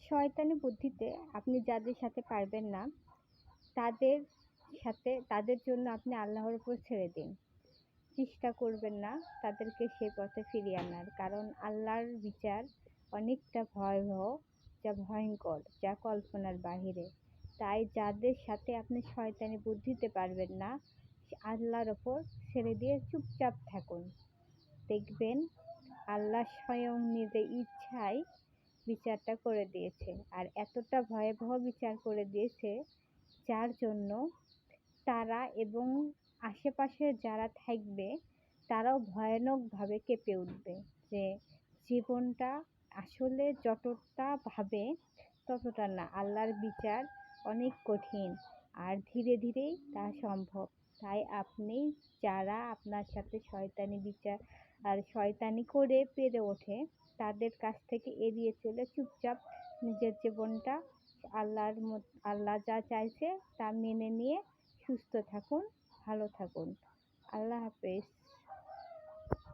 শয়তানি বুদ্ধিতে আপনি যাদের সাথে পারবেন না, তাদের তাদের জন্য আপনি আল্লাহর উপর ছেড়ে দিন। চেষ্টা করবেন না তাদেরকে সেই পথে ফিরিয়ে আনার, কারণ আল্লাহর বিচার অনেকটা ভয়াবহ, যা ভয়ঙ্কর, যা কল্পনার বাহিরে। তাই যাদের সাথে আপনি শয়তানি বুদ্ধিতে পারবেন না, আল্লাহর ওপর ছেড়ে দিয়ে চুপচাপ থাকুন। দেখবেন আল্লাহ স্বয়ং নিজের ইচ্ছায় বিচারটা করে দিয়েছে, আর এতটা ভয়াবহ বিচার করে দিয়েছে যার জন্য তারা এবং আশেপাশে যারা থাকবে তারাও ভয়ানকভাবে কেঁপে উঠবে, যে জীবনটা আসলে যতটা ভাবে ততটা না, আল্লাহর বিচার অনেক কঠিন আর ধীরে ধীরেই তা সম্ভব। তাই আপনি, যারা আপনার সাথে শয়তানি বিচার আর শয়তানি করে পেরে ওঠে, তাদের কাছ থেকে এড়িয়ে চলে চুপচাপ নিজের জীবনটা আল্লাহ যা চাইছে তা মেনে নিয়ে সুস্থ থাকুন, ভালো থাকুন। আল্লাহ হাফেজ।